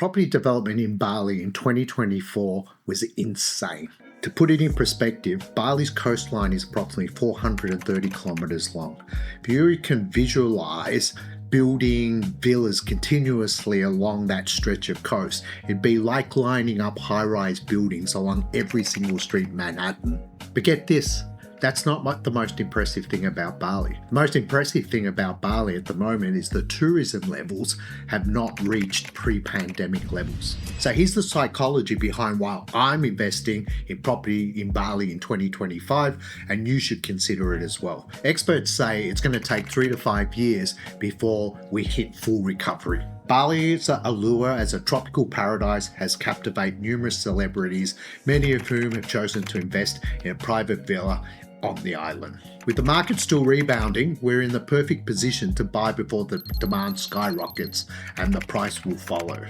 property development in Bali in 2024 was insane. To put it in perspective, Bali's coastline is approximately 430 kilometers long. If you can visualize building villas continuously along that stretch of coast, it'd be like lining up high-rise buildings along every single street in Manhattan. But get this, that's not the most impressive thing about Bali. The most impressive thing about Bali at the moment is the tourism levels have not reached pre-pandemic levels. So here's the psychology behind why I'm investing in property in Bali in 2025, and you should consider it as well. Experts say it's going to take 3 to 5 years before we hit full recovery. Bali's allure as a tropical paradise has captivated numerous celebrities, many of whom have chosen to invest in a private villa on the island. With the market still rebounding, we're in the perfect position to buy before the demand skyrockets and the price will follow.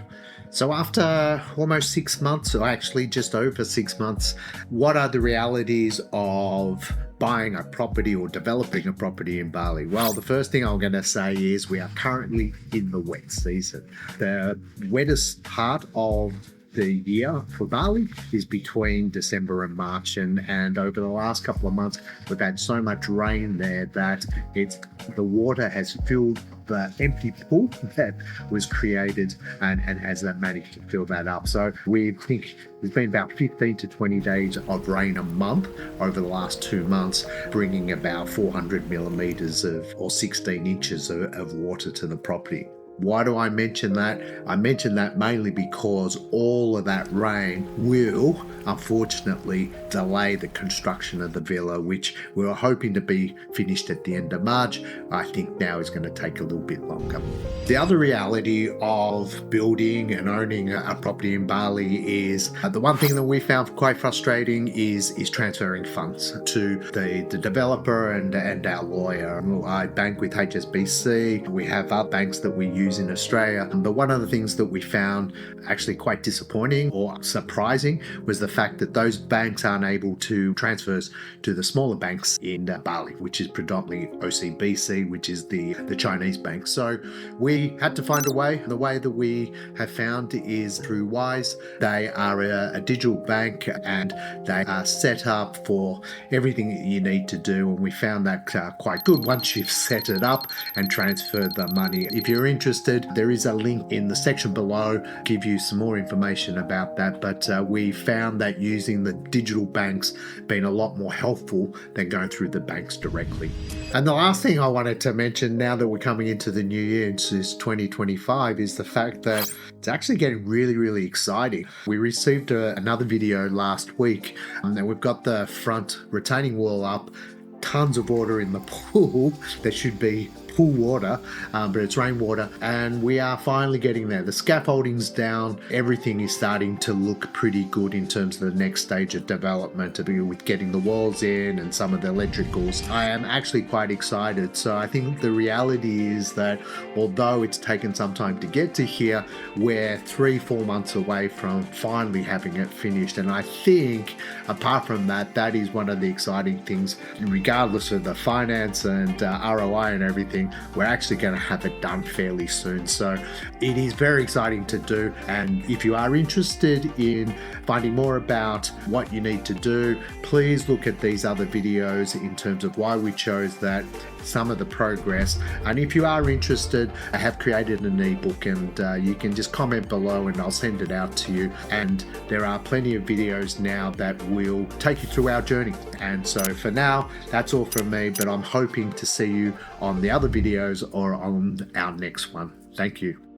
So after almost 6 months, or actually just over 6 months, what are the realities of buying a property or developing a property in Bali? Well, the first thing I'm going to say is we are currently in the wet season. The wettest part of the year for Bali is between December and March, and over the last couple of months we've had so much rain there that the water has filled the empty pool that was created and has managed to fill that up. So we think there's been about 15 to 20 days of rain a month over the last 2 months, bringing about 400 millimeters or 16 inches of water to the property. Why do I mention that? I mention that mainly because all of that rain will, unfortunately, delay the construction of the villa, which we were hoping to be finished at the end of March. I think now is going to take a little bit longer. The other reality of building and owning a property in Bali is the one thing that we found quite frustrating is transferring funds to the developer and our lawyer. I bank with HSBC. We have other banks that we use in Australia, but one of the things that we found actually quite disappointing or surprising was the fact that those banks aren't able to transfers to the smaller banks in Bali, which is predominantly OCBC, which is the Chinese bank. So we had to find a way. The way that we have found is through Wise. They are a digital bank and they are set up for everything that you need to do, and we found that quite good once you've set it up and transferred the money. If you're interested, there is a link in the section below, give you some more information about that, but we found that using the digital banks been a lot more helpful than going through the banks directly. And the last thing I wanted to mention now that we're coming into the new year, into 2025, is the fact that it's actually getting really, really exciting. We received another video last week, and we've got the front retaining wall up, tons of water in the pool. There should be pool water, but it's rainwater, and we are finally getting there. The scaffolding's down, everything is starting to look pretty good in terms of the next stage of development, to be with getting the walls in and some of the electricals. I am actually quite excited. So I think the reality is that although it's taken some time to get to here, we're 3-4 months away from finally having it finished. And I think apart from that, that is one of the exciting things, regardless of the finance and ROI and everything. We're actually going to have it done fairly soon. So it is very exciting to do. And if you are interested in finding more about what you need to do, please look at these other videos in terms of why we chose that, some of the progress. And if you are interested, I have created an ebook, and you can just comment below and I'll send it out to you. And there are plenty of videos now that will take you through our journey. And so for now, that's all from me, but I'm hoping to see you on the other videos or on our next one. Thank you.